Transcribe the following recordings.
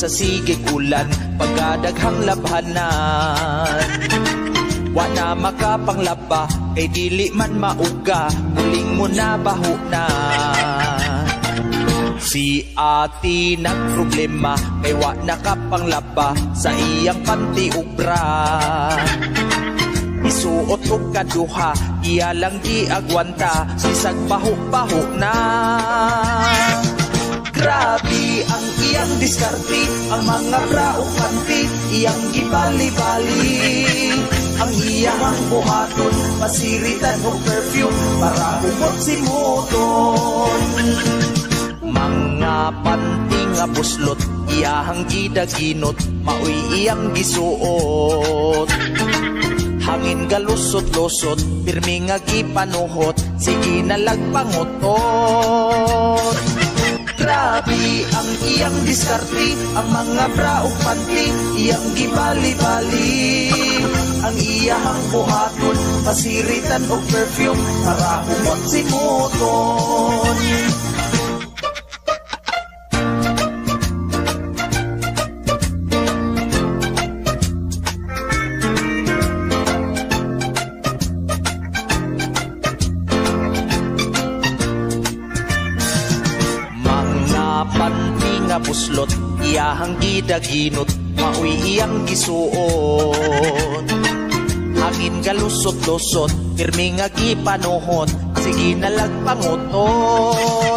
sa sigig ulan, pagkadaghang labhanan. Wana makapanglaba, kay dili man mauga, muling mo na baho na. Si ati nagproblema, kay wa nakapanglaba, sa iyang panty ubra. Isuot og kaduha, iya lang di agwanta, bisag baho-baho na. Grabe ang iyang diskarte, ang mga bra o panty, iyang gibali-bali. Ang iyang buhaton, pasiritan o perfume, para humot si moton. Mga panty nga buslot, iyahang gidaginot, maoy iyang gisuot. Hangin galusot-lusot, pirmi nga gipanuhot, sige na lagpangutot. Grabe ang iyang diskarte, ang mga bra o panty, iyang gibali-bali. Ang iyang buhaton, pasiritan o perfume, para humot si moton. Buslot, iyahang gidaginot, maoy iyang gisuot. Hangin galusot-lusot, pirmi nga gipanuhot, sige na lagpangutot.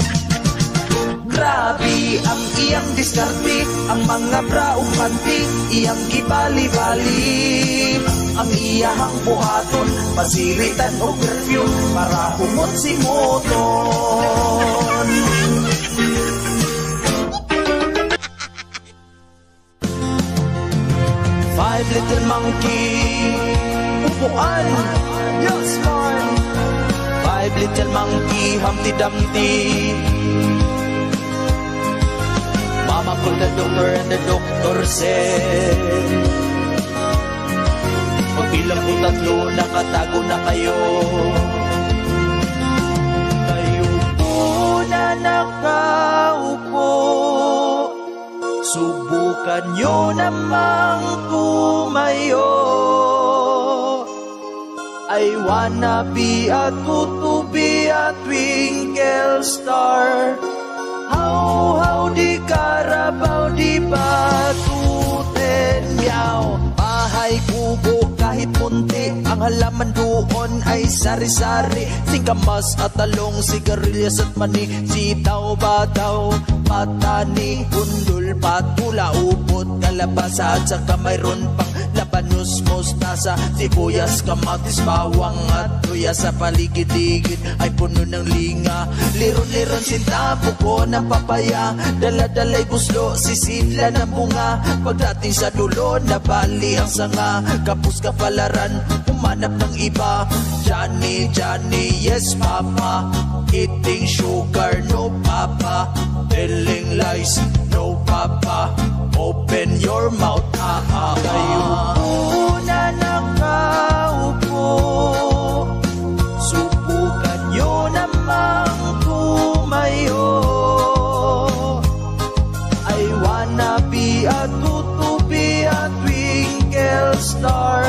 Grabe ang iyang diskarte, ang mga bra o panty, iyang gibali-bali. Ang iyang buhaton, pasiritan o perfume, para humot si moton. Five little monkey, upuan, yes Lord. Five little monkey, Humpty Dumpty. Mama called the doctor and the doctor said, pagbilang ko tatlo, nakatago na kayo. Kayo po na nakaupo, subukan nyo namang tumayo. I wanna be a tutubi, a twinkle star. How di Carabao, di batuten meow. Bahay kubo kahit munti, ang halaman doon ay sari-sari. Singkamas at talong, sigarilyas at mani, sitaw, bataw, patani, undol, patula, upot, kalabasa at saka mayroon pang labanos, mustasa, sibuyas, kamatis, bawang at tuya. Sa paligid-ligid ay puno ng linga, liron-liron sinta, buko ng papaya, dala-dalay buslo, sisidla ng bunga. Pagdating sa dulo, nabali ang sanga, kapus kapalaran, humanap ng iba. Johnny, Johnny, yes papa, eating sugar, no papa, telling lies, no papa, open your mouth, kayo po na nakaupo, subukan nyo namang tumayo. I wanna be a tutubi, a twinkle star.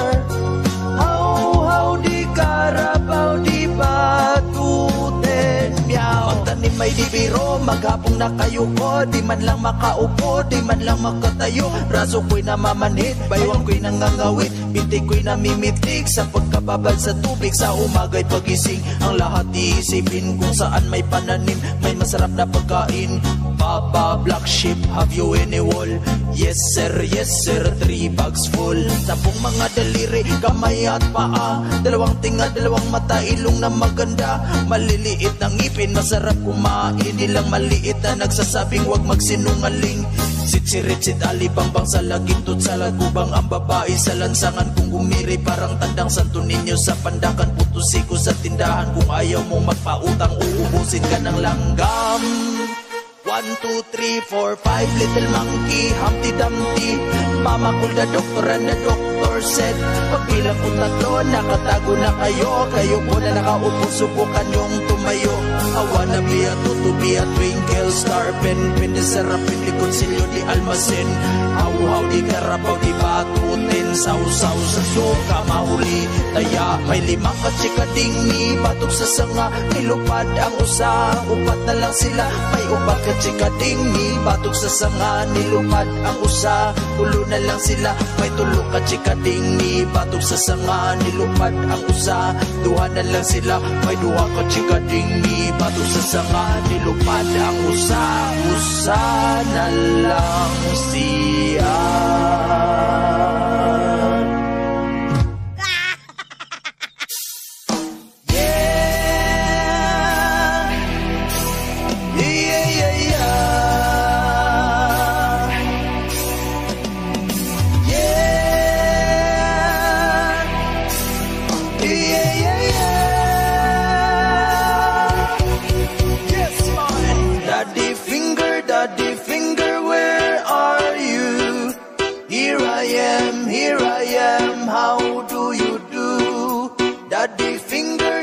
How di Carabao, di batuten meow. Magtanim may di biro, maghapong na kayo ko, di man lang makaupo, di man lang makatayo. Braso ko'y namamanhid, baywang ko'y nangangawit, binti ko'y namimitik sa pagkababal sa tubig. Sa umaga'y pagising, ang lahat iisipin kung saan may pananim, may masarap na pagkain. Papa, black sheep, have you any wool? Yes sir, 3 bags full. Tapong mga daliri, kamay at paa, dalawang tinga, dalawang mata, ilong na maganda, maliliit ng ngipin, masarap kumain. Ilang maliit na nagsasabing wag magsinungaling. Sitsiritsit alibang sa lagintot sa lagubang, ang babae sa lansangan kung gumiri, parang tandang santo ninyo sa pandakan. Putusiko sa tindahan, kung ayaw mong magpautang, uubusin ka ng langgam. 1, 2, 3, 4, 5 little monkey, Humpty Dumpty. Mama called the doctor and the doctor said, pagbilang ko tatlo, nakatago na kayo. Kayo po na nakaupo, subukan yung tumayo. I wanna be a tutu, be a twinkle star. Pen di sarap, di konsilyo, di almasen. Haw-haw di karapaw, di batutin. Saw-saw sa suka, mahuli. Taya may 5 katsikading ni batok sa sanga. Nilupad ang usa, upat na lang sila. May 4 katsikading ni batok sa sanga. Nilupad ang usa, 3 na lang sila. May 3 katsikading ni batok sa sanga. Nilupad ang usa, 2 na lang sila. May 2 katsikading ni batok sa sanga. Nilupad ang usa, usa na lang siya.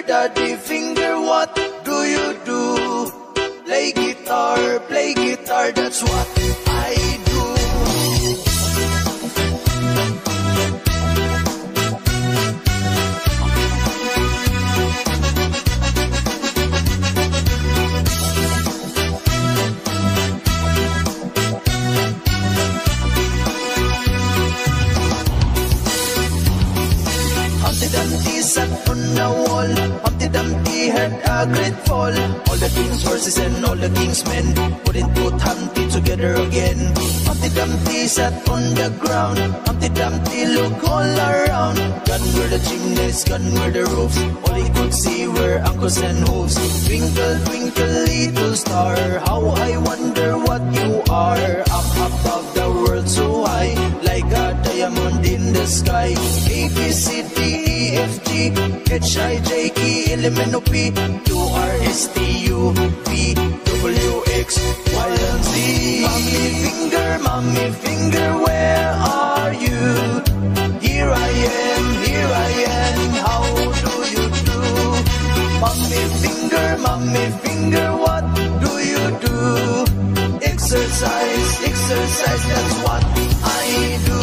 Daddy finger, what do you do? Play guitar, that's what I do. Humpty Dumpty sat on the wall. Humpty Dumpty had a great fall. All the king's horses and all the king's men couldn't put Humpty together again. Humpty Dumpty sat on the ground. Humpty Dumpty looked all around. Gone were the chimneys, gone were the roofs. All he could see were ankles and hooves. Twinkle, twinkle, little star, how I wonder what you are. Up above the world so high, like a diamond in the sky. A, B, C, D, E, F, G, H, I, J, K, L, M, N, O, P, Q, R, S, T, U, V, W, X, Y, and Z. Mommy finger, where are you? Here I am, how do you do? Mommy finger, what do you do? Exercise, that's what I do.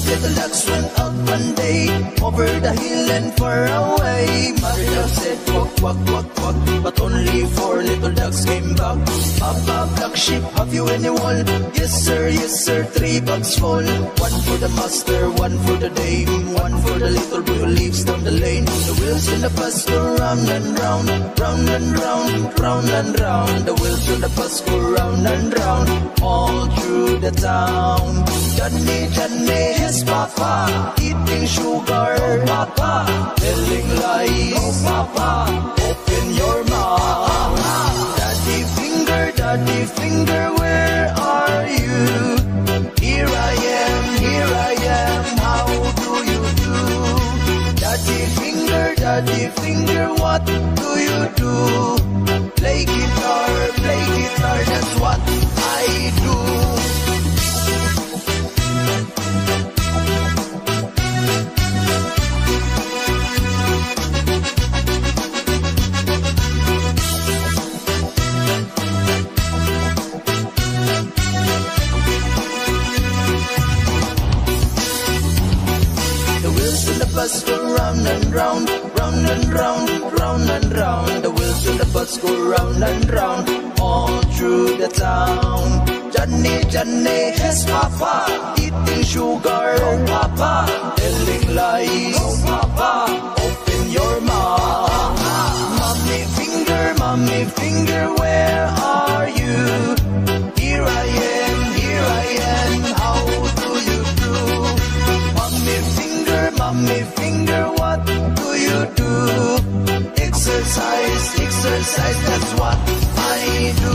Little ducks went out one day, over the hill and far away. Mother duck said quack, quack, quack, quack, but only 4 little ducks came back. Papa, black sheep, have you any wool? Yes sir, 3 bags full. 1 for the master, 1 for the dame, 1 for the little boy who lives down the lane. The wheels in the bus go round and round, round and round, round and round. The wheels in the bus go round and round, all through the town. Johnny, his papa, eating sugar, oh, papa, telling lies, oh, papa, open your mouth. Daddy finger, where are you? Here I am, how do you do? Daddy finger, what do you do? Play guitar, that's what I do. Bus go round and round, round and round, round and round. The wheels in the bus go round and round, all through the town. Johnny, his papa, eating sugar, oh papa, telling lies, oh papa, open your mouth. Mommy finger, where are you? Here I am, how do you do? Mommy finger, what do you do? Exercise, that's what I do.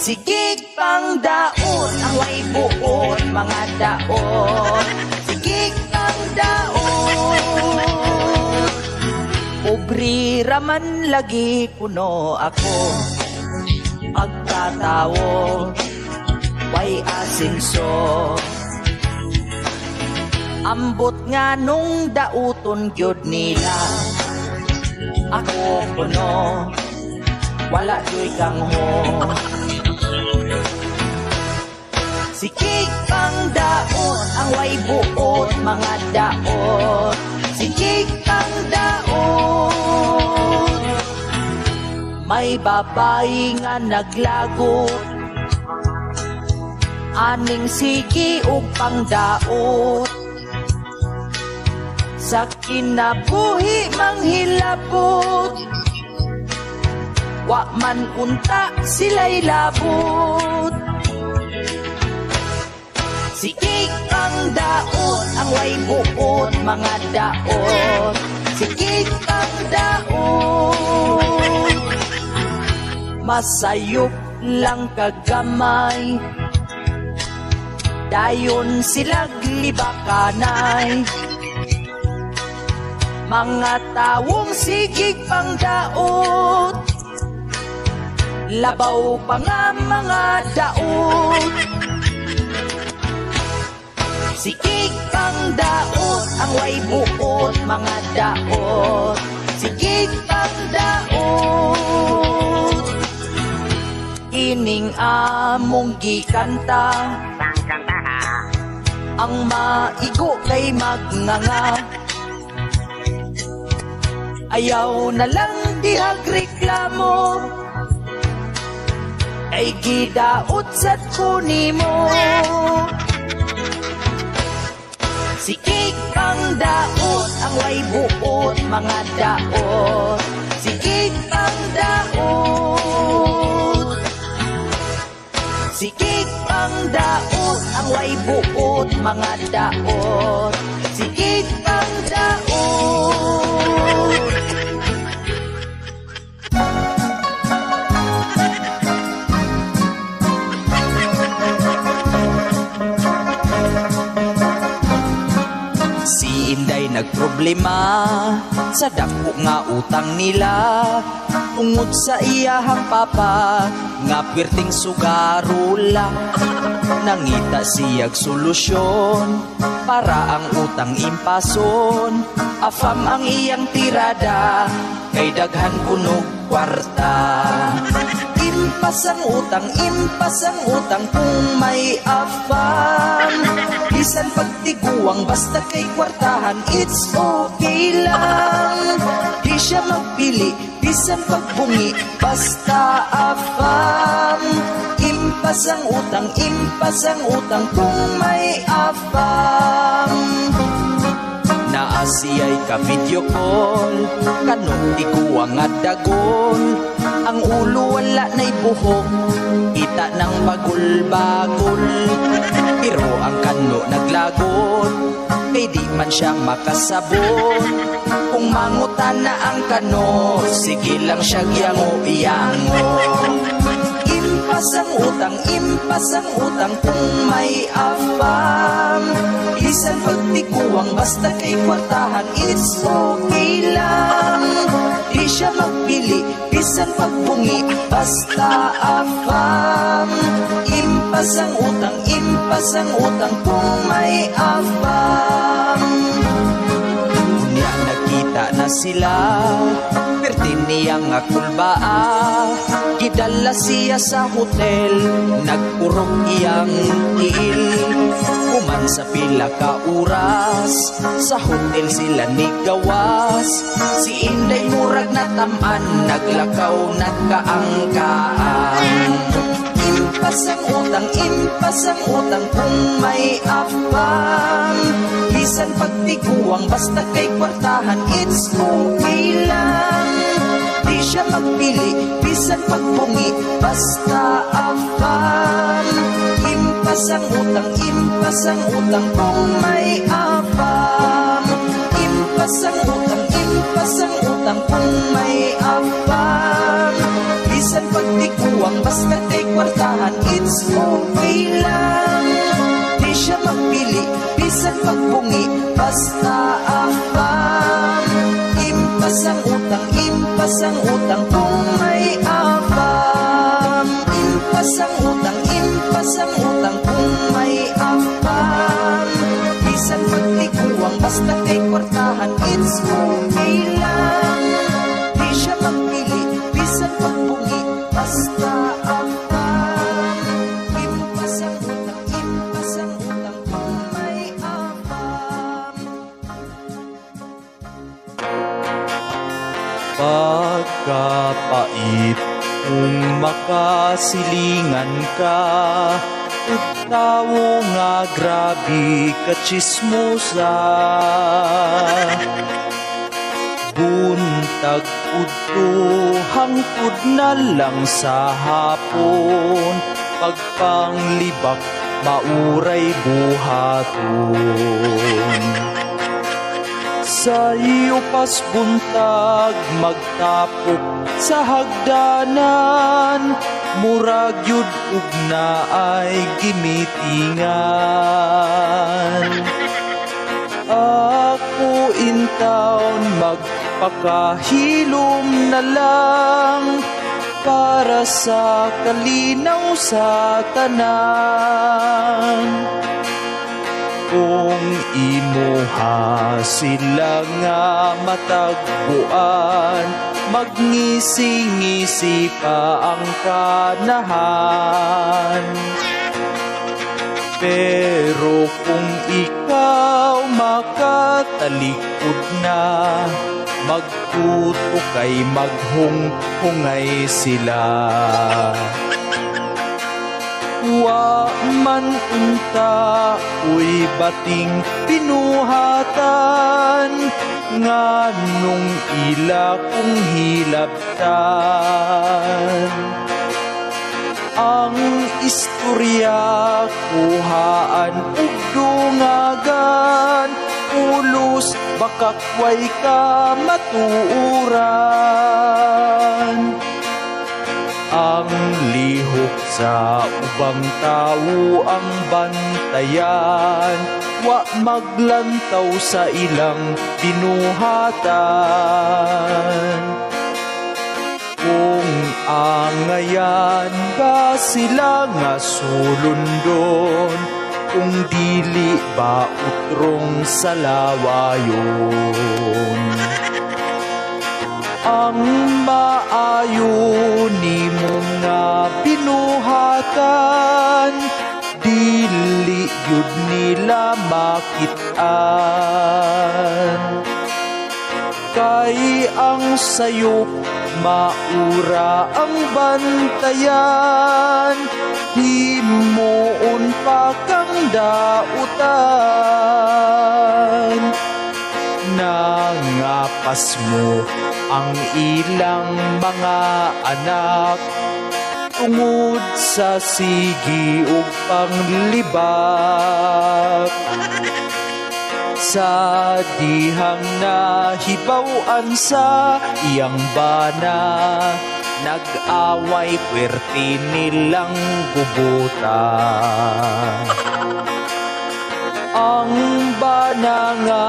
Sigig pang daot, ang way buot, mga daot. Sigig pang daot. Ubri raman lagi kuno ako, agtatawo, way asinso. Ambot nga nung dauton gyud nila, ako kuno, wala do'y kang ho. Sikig pang daot, ang way buot, mga daot. Sikig pang daot. May babae nga naglagot, aning sigi upang daot. Sa kinabuhi manghilabot, wa man unta sila'y labot. Sikig ang daot, ang way buot, mga daot. Sikig ang daot. Masayop lang kagamay, dayon silag libakanay. Mga tawong sigig pang daot, labaw pa nga mga daot. Sikig pang daot, ang way buot, mga daot. Sikig pang daot. Ining among gikanta, ang maigo kay magnganga. Ayaw na lang dihag reklamo, ay gidaot sa kunimo. Sikig pang daot, ang way buot, mga daot. Sikig pang daot. Sikig pang daot, ang way buot, mga daot. Sikig pang daot. Inday nagproblema sa dako nga utang nila, tungod sa iyahang papa nga perting sugarula. Nangita siyag solusyon para ang utang impason. Afam ang iyang tirada kay daghan kunog kwarta. Impas ang utang kung may afam. Bisan pagtiguang basta kay kwartahan, it's okay lang. Di siya magpili, bisan pagbungi, basta afam. Impas ang utang kung may afam. Naasiyay ka video call, kanong tiguang at dagon. Ang ulo wala na'y buhok, kita ng bagul-bagul. Pero ang kano naglagot, kay di man siya makasabot. Kung mangutan na ang kano, sige lang siya giyango-iyango. Impas ang utang kung may afam. Bisan pagtiguang basta kay kwartahan, it's okay lang. Di siya magpili, bisan pagbungi, basta afam. Impas ang utang kung may afam. Kunya nakita na sila, pertin niyang akulbaa. Gidala siya sa hotel, nagpurong iyang tiil. Kuman sa pila ka oras, sa hotel sila ni gawas. Si Inday murag na taman, naglakaw nagkaangkaan. Impas ang utang kung may afam. Bisan pagtiguang basta kay kwartahan, it's okay lang. Di siya magpili, bisan pagbungi, basta afam. Impas ang utang kung may afam. Impas ang utang kung may afam. bisan pagtikuwang basta kay kwartahan, it's okay lang. Di siya magpili, bisan pagbungi, basta afam. Impas ang utang kung may afam. Impas ang utang kung may afam. Bisan pagtikuwang basta kay kwartahan, it's okay lang. Di siya magpili, bisan pagbungi, basta afam. Impas ang utang kung may afam. Pagkapait kung makasilingan ka, ug tawo nga grabe kachismosa. Buntag udto hangtod na lang sa hapon, pagpanglibak mauray buhaton. Sa iyo pas buntag magtapok sa hagdanan, murag yud ug naay gimitingan. Ako in town magpakahilom na lang, para sa kalinaw sa tanan. Kung imuha sila nga matagpuan, magngisi-ngisi pa ang kanahan. Pero kung ikaw makatalikod na, magtuto kay maghung-hungay sila. Wa man unta uy bating pinuhatan, nganong ila kung hilabtan. Ang istorya kuhaan ug dungagan, ulos bakakway ka matuuran. Ang lihok sa ubang tao ang bantayan, wa maglantaw sa ilang binuhatan. Kung angayan ba sila nga sulundon, kung dili ba utrong sa lawayon. Ang maayo ni mo nga binuhatan, dili yun nila makitaan. Kay ang sayop maura ang bantayan, himuon pa kang dautan. Nangapas mo ang ilang mga anak, tungod sa sigi ug panglibak. Sa dihang nahibaw-an sa iyang bana, nag-away pwerte nilang gubutan. Ang bana nga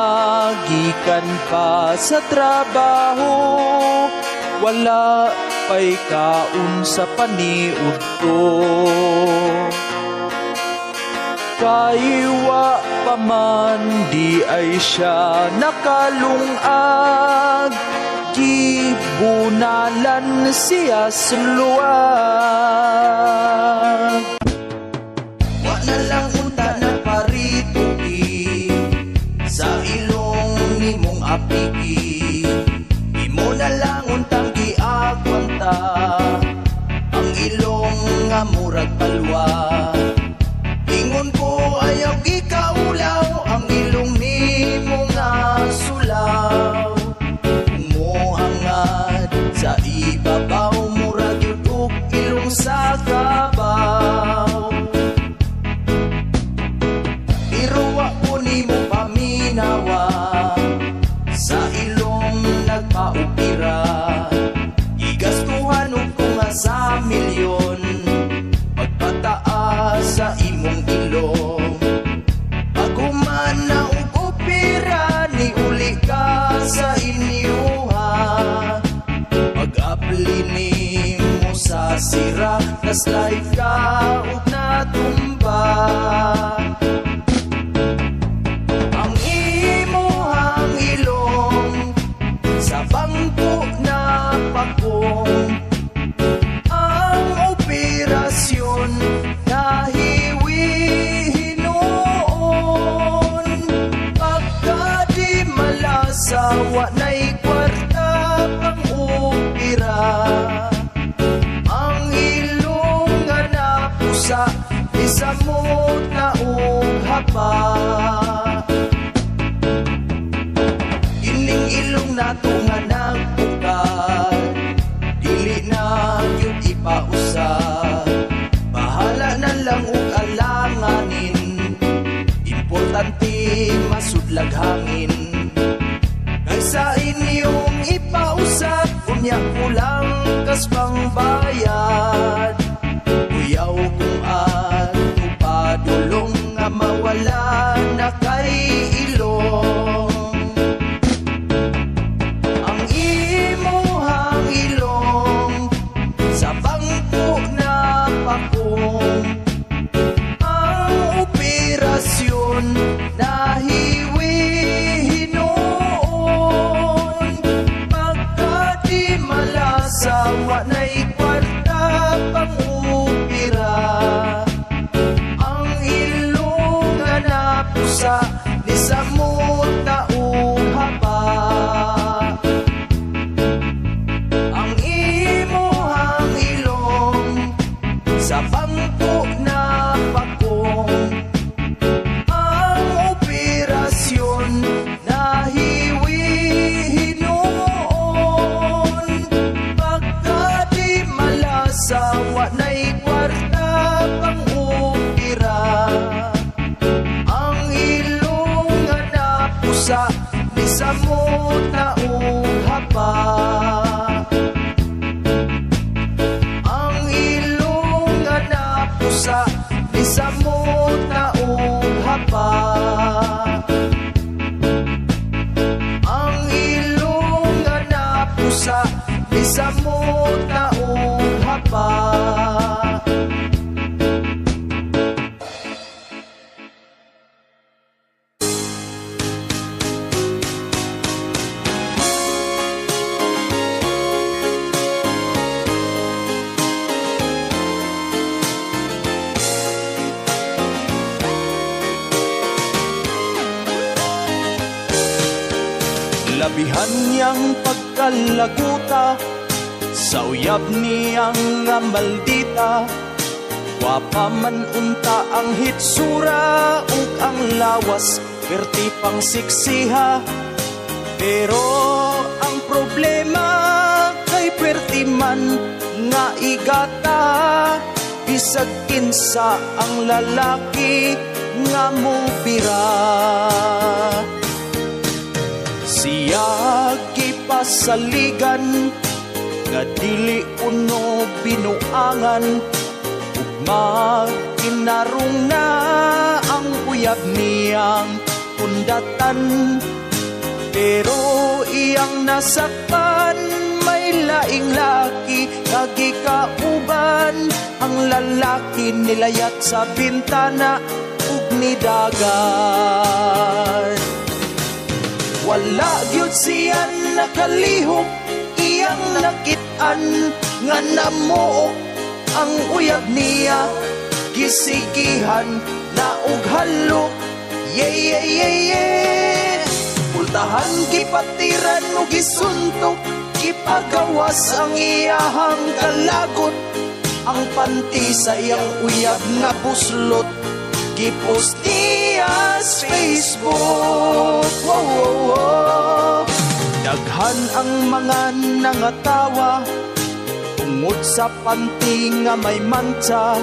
gikan pa sa trabaho, wala pa'y kaun sa paniud ko. Kaywa pa man di ay siya nakalungag, gibunalan siya suluwag. Wa na lang unta na parituki, sa ilong nimong apiki, imo na lang untang giagwanta, ang ilong nga murag palwa. Ingon ko ayaw gikaulaw, ang ilong nimo nga sulaw. Umuhangad sa ibabaw, murag yun ug ilong sa kabaw. Pero wa ko nimo paminawa, sa ilong nagpaupira, igastuhan ug kung asa slide ka ug natumba. Ang imuhang ilong sa bangko na pakong, ang operasyon na hiwi noon. Pagka di malasa, wa na'y kwarta pang opera. Ang ilong nga napusa, isamot na hapa. Ining ilong nato nga nagbukat, dili na yun ipausap. Bahala na lang ug alanganin, importante masudlag hangin. Kaysa inyong ipausap, unya kulang kas pangbayad. Uyaw kung ato padulong nga mawala na kay ilong. Ang imuhang ilong sa bangko na pakong, ang operasyon na hiwi noon. Pagka di malasa, wa na'y kwarta pang opera. Ang ilong nga napusa, nisamot na hapa. Ang imuhang ilong sa bangko na pakong, ang operasyon na hiwi noon. Pagka di malasa, wa na'y kwarta pang opera. Ang ilong nga napusa, nisamot na hapa. Ang ilong nga napusa, nisamot na hapa. Ang ilong nga napusa, nisamot na hapa. Labihan niyang pagkalaguta, sa uyab niyang nga maldita. Wapa man unta ang hitsura ug ang lawas, perti pang siksiha. Pero ang problema kay perti man nga igata, bisag kinsa ang lalaki nga mubira. Siya gipasaligan nga dili uno binuangan, ug kinarong na ang uyab niyang pundatan. Pero iyang nasakpan, may laing laki kagikauban. Ang lalaki nilayat sa bintana ug nidagan. Wala gyud siya nakalihok, iyang nakit-an nga namuok. Ang uyab niya gisigihan na ug halok. Pultahan gipatiran ug gisuntok, gipagawas ang iyahang kalagot. Ang panty sa iyang uyab nga buslot, gipost niya sa Facebook. Daghan ang mga nangatawa tungod sa panty nga may mantsa.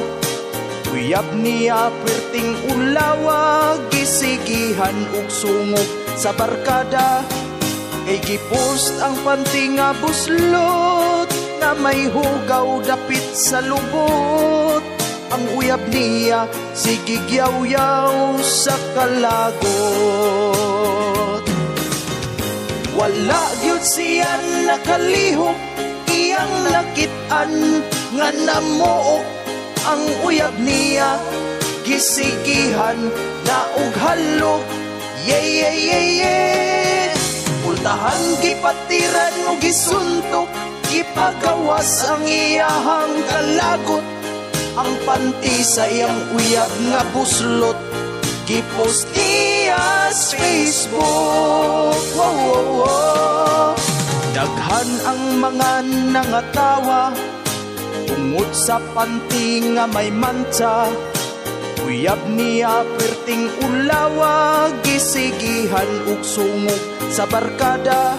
Uyab niya perting ulawa, gisigihan ug sungok sa barkada. Kay gipost ang panty nga buslot, na may hugaw dapit sa lubot. Ang uyab niya sigigyaw-yaw sa kalagot. Wala gyud siya nakalihok, iyang nakit-an nga namuok. ang uyab niya gisigihan na og halok. Pultahan gipatiran o gisuntok, gipagawas ang iyahang kalagot. Ang panty sa iyang uyab nga buslot gipost niya sa Facebook. Daghan ang mga nangatawa tungod sa panty nga may mantsa. Uyab niya perting ulawa, gisigihan ug sungog sa barkada.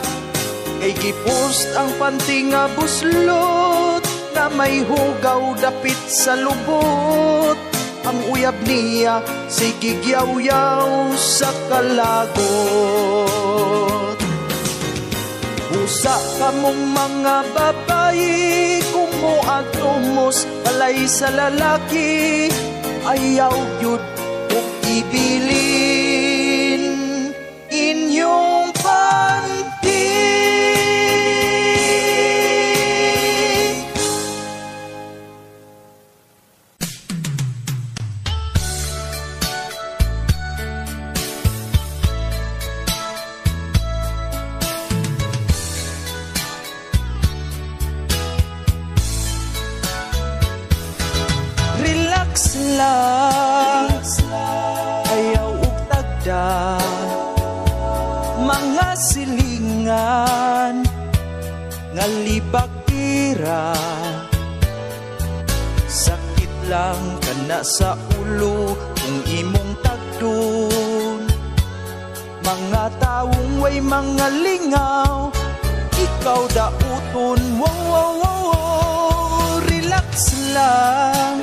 Kay gipost ang panty nga buslot na may hugaw dapit sa lubot. Ang uyab niya sige gyaw-yaw sa kalagot. Usa kamong mga babayi kumuatumos palay sa lalaki, ayaw yun kung ibilin inyong panty. Relax lang, ayaw ug tagda, mga silingan nga libakira. Sakit lang kana sa ulo kung imong tagdun. Mga taong way mga lingaw, ikaw dauton. Relax lang,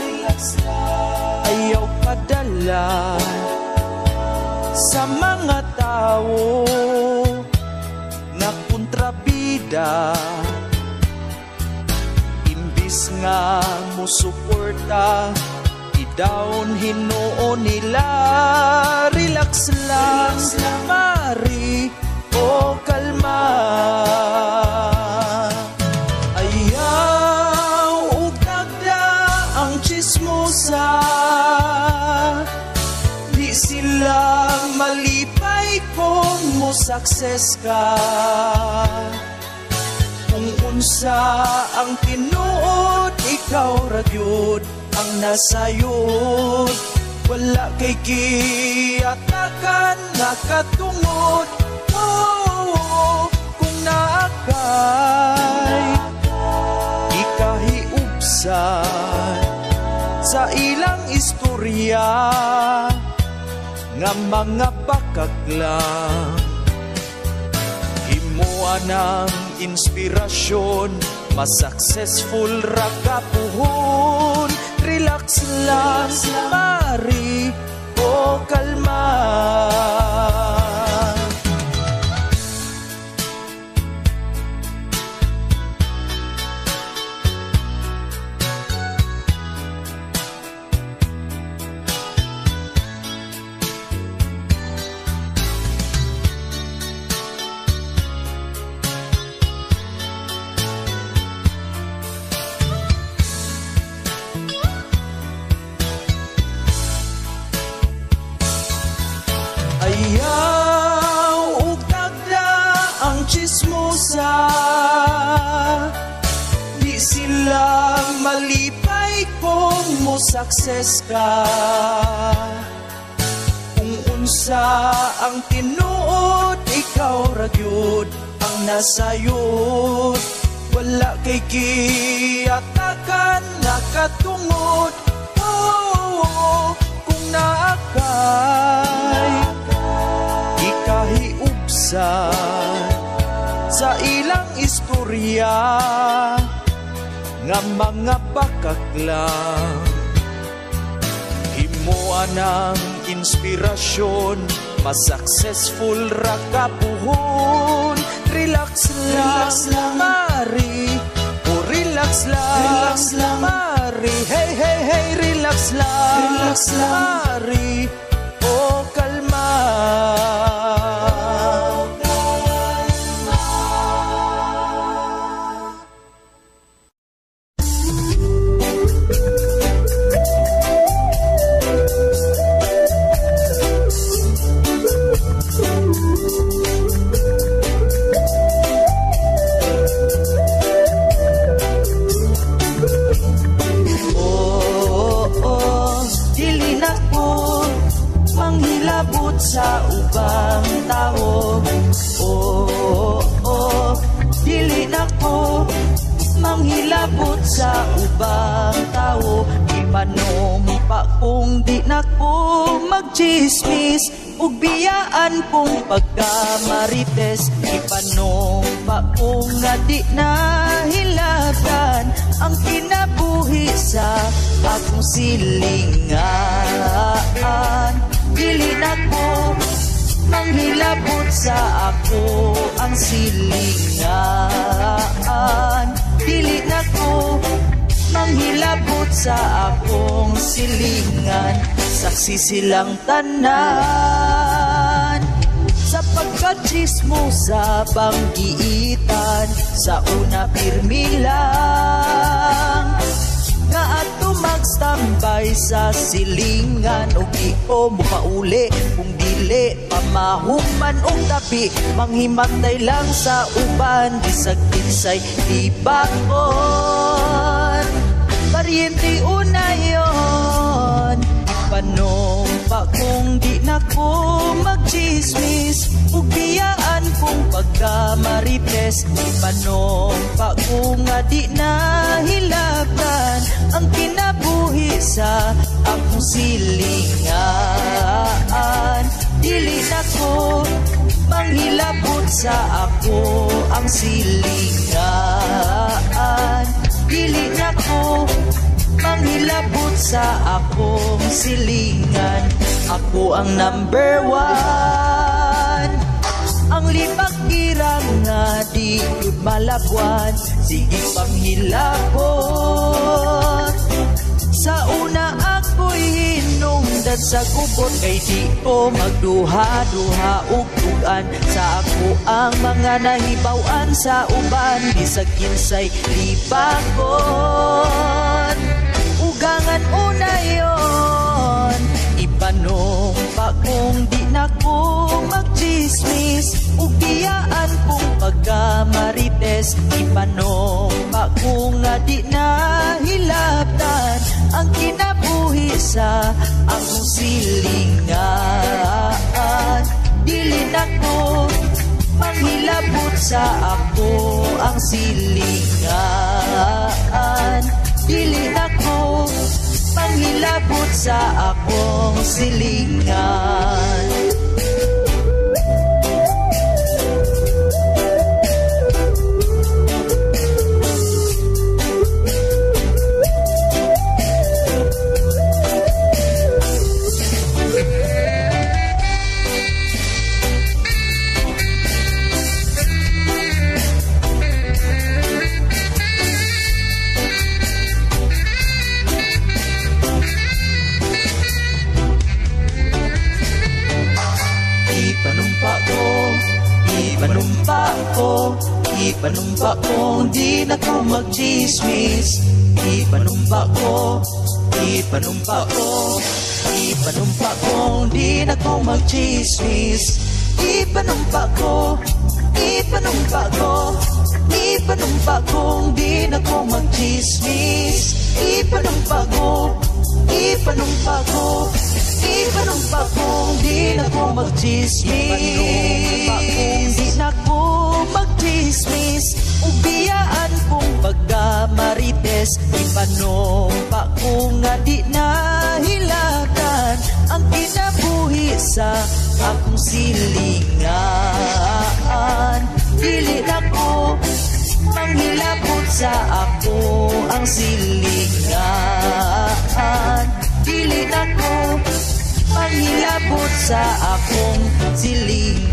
ayaw padala sa mga tao na kontrabida. Imbis nga mo suporta, i-down hinuon nila. Relax lang, mari o kalma. Ayaw ug tagda ang chismosa, di sila malipay kung mo success ka. Kung unsa ang tinuod, ikaw ragyod ang nasayod. Wala kay kiatakan nakatungod. Kung naakay ikahiubsan sa ilang istorya nga mga bakaklang, himuan ng inspirasyon, mas successful ra ka puhon. Relax lang, mari o kalma. Ayaw ug tagda ang chismosa, di sila malipay kung mo success ka. Kung unsa ang tinuod, ikaw ragyod ang nasayod. Wala kay kiatakan nakatungod. Kung naakay ikahiubsan sa ilang istorya nga mga bakaklang, himuan ng inspirasyon, mas successful ra ka puhon. Relax lang, mari o relax lang, mari. Hey, relax lang, mari o kalma. manghilabot sa ubang tao. Ipanumpa kung di na ko magchismis, ug biyaan kong pagkamarites. Ipanumpa kung nga di na hilabdan ang kinabuhi sa akong silingan. Dili na ko manghilabot sa ako ang silingan. Dili na ko manghilabot sa akong silingan. Saksi silang tanan sa pagkachismosa banggiitan. Sa una pirmi lang nga ato magstambay sa silingan. O di ko mukauli kung dili pamahuman og tabi. Manghimatay lang sa uban, bisag kinsay di bakon. Pariente una yon. Ipanumpa kung di na ko magchismis, ug biyaan kong pagkamarites. Ipanumpa kung nga di na hilabdan ang kinabuhi sa akong silingan. Dili na ko manghilabot sa ako ang silingan. Dili na ko manghilabot sa akong silingan. Ako ang number one, ang libak girang nga di yun malabwan. Sige panghilabot. Sa una ako'y hinungdan sa kubot, kay di ko magduha-duha ug tugan. Sa ako ang mga nahibawan sa uban, bisag kinsay libakon. Ugangan una yon. Ipanumpa kung di na ko magchismis, ug biyaan kong pagkamarites. Ipanumpa kung nga di na hilabdan ang kinabuhi sa akong silingan. Dili na ko manghilabot sa ako ang silingan. Dili na ko manghilabot sa akong silingan. Ipanumpa ko, di na ko magchismis. Ipanumpa ko, ipanumpa ko, ipanumpa ko, di na ko magchismis. Ipanumpa ko, ipanumpa ko, ipanumpa ko, di na ko magchismis. Ipanumpa ko, ipanumpa ko, ipanumpa ko, di na ko magchismis. Di na ko magchismis, ug biyaan kong pagkamarites. Ipanumpa ko nga di na hilabdan ang kinabuhi sa akong silingan. Dili na ko manghilabot sa ako ang silingan. Dili na ko manghilabot sa akong silingan.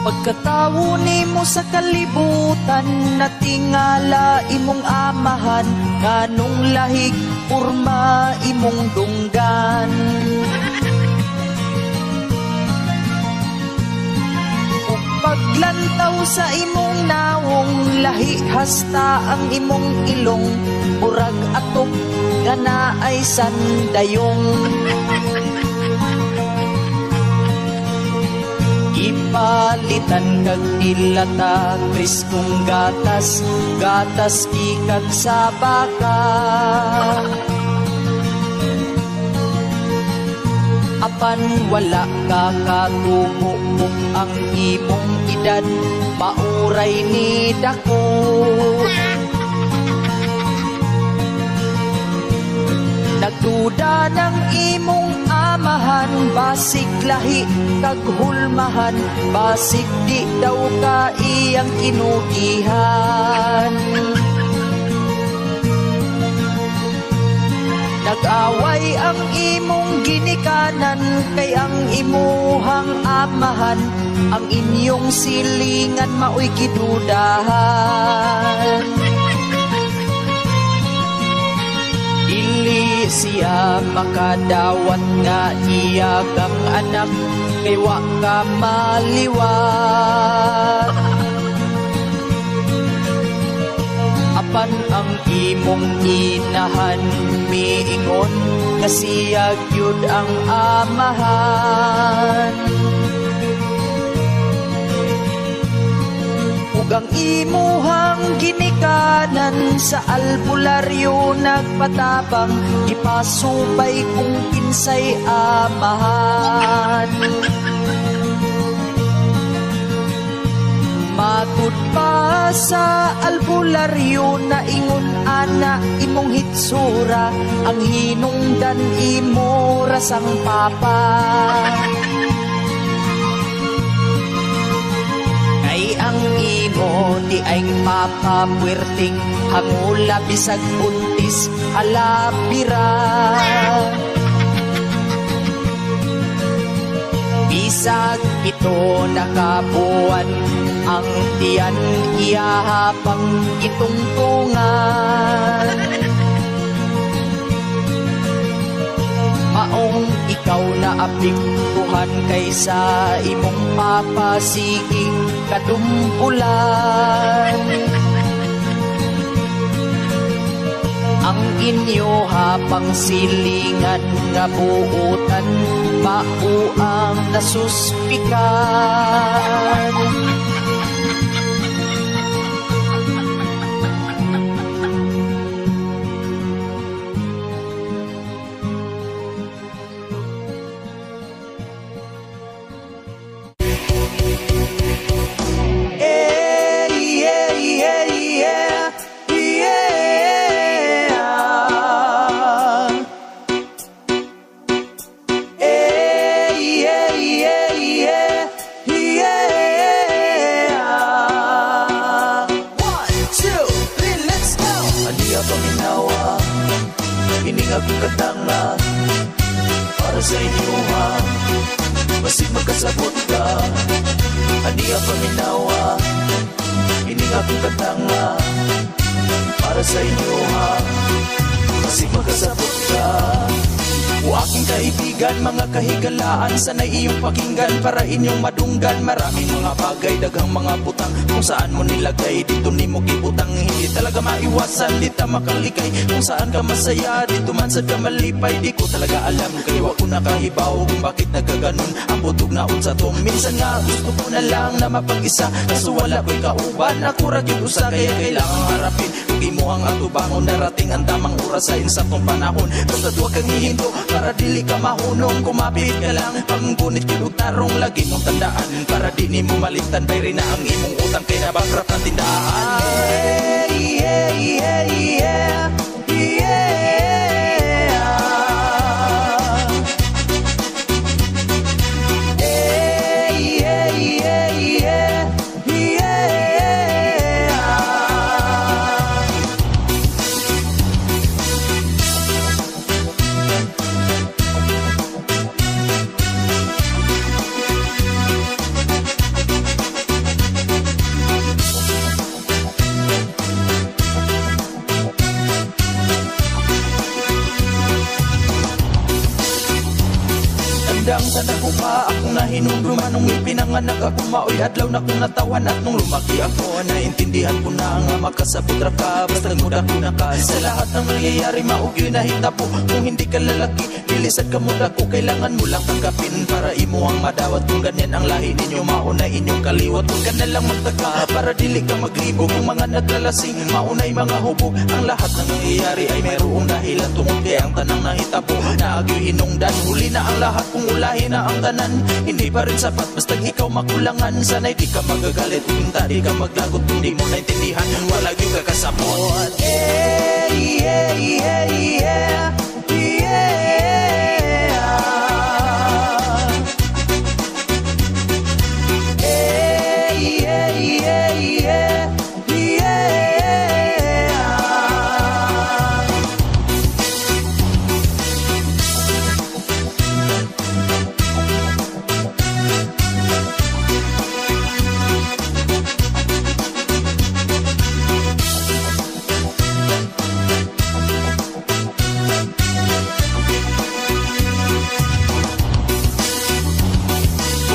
Pagkatawo nimo sa kalibutan, natingala imong amahan, kanong lahig porma imong dunggan. Ug pag Paglantaw sa imong nawong, lahi hasta ang imong ilong, murag atok gana ay sandayong. Ipalitan kag dilata, kriskong gatas, gatas kikag sa baka. Apan wala ka katubok ang imong edad, mauray ni dako. Nagduda ng imong amahan, basig lahi kag hulmahan, basig di daw ka iyang kinugihan. Nag-away ang imong ginikanan, kay ang imuhang amahan, ang inyong silingan mao'y kidudahan. Dili siya makadawat nga iya kang anak, kay wa ka maliwat. Apan ang imong inahan, miingon nga siya gyud ang amahan. Ug ang imuhang ginikanan, sa albularyo nagpatabang, ipasubay kung kinsay amahan. Matud pa sa albularyo na ingon ana imong hitsura, ang hinungdan imo rasang papa. Kay ang imo di ay papa puwerting, hangula bisag buntis halapira. Bisag ito nakabuan, ang tiyan iyahapang itungtungan. Maong ikaw na apiktuhan, kaysa imong papasigi kadumpulan. Ang inyo hapang silingan nga buutan, mauang nasuspikan. Para sa inyo ha, basig magkasabot ka. Aniya paminawa, ining akong katanga. Para sa inyo ha, basig magkasabot ka. O aking kaibigan, mga kahigalaan, sanay iyong pakinggan para inyong madunggan. Maraming mga bagay, daghang mga butang, kung saan mo nilagay, dito ni mo gibutang. Hindi talaga maiwasan, di ta makalikay, kung saan ka masaya, dito man sa ka malipay. Di ko talaga alam, kaya wag ko nakahibaw kung bakit nagkaganon ang butog na unsa to. Minsan nga gusto ko na lang na mapag-isa, kaso wala ko'y kauban, ako ragyod usa, kaya kailangang harapin. Huwag mo ang atubangon, darating ang tamang oras sa insatong panahon. Basta duwag kang hihinto, para dili ka mahunong, kumapit ka lang, panggunit kilog tarong, lagi mong tandaan, para di ni mo maligtan, bayri na ang imong utang, kay nabakrap ng tindahan. Yeah, yeah, yeah, yeah. hinumduman nung ipinanganak ako, maoy adlaw na kong natawan. At nung lumaki ako, naintindihan ko na nga makasabot ra ka, basta muda ko na ka. Sa lahat ng nangyayari, maugyo na hitabo. Kung hindi ka lalaki, lilisad ka muda ko. Kailangan mo lang tanggapin para imo ang madawat. Kung ganyan ang lahi ninyo, maunay inyong kaliwat. Kung ka na lang magtaka, para dili ka maglibo. Kung mga naglalasing, maunay mga hubog. Ang lahat ng nangyayari ay mayroong dahilan, tungod kaya ang tanang nahitabo. Naagyo hinungdan, huli na ang lahat kung ulahin na ang tanan. Hindi pa rin sapat, basta ikaw makulangan. Sana'y di ka magagalit, kung di ka maglagot. Kung di mo naintindihan, wala yung kakasapot. Yeah, yeah, yeah, yeah, yeah. Yeah, yeah, yeah, yeah, yeah.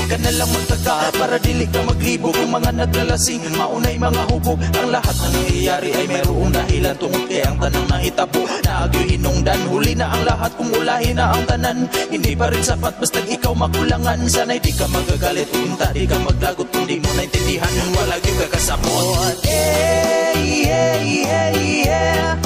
Ka na lang magtaka, para dili ka maglibo. Kung mga naglalasing, maunay mga hubog. Ang lahat ng nangyayari ay mayroong dahilan, tungod kaya ang tanang nahitabo. Naagyo hinungdan, huli na ang lahat kung ulahin na ang tanan. Hindi pa rin sapat, basta ikaw makulangan. Sana'y di ka magagalit, kung di ka maglagot. Kung di mo naintindihan, wala yung kakasapot. Yeah, yeah, yeah, yeah.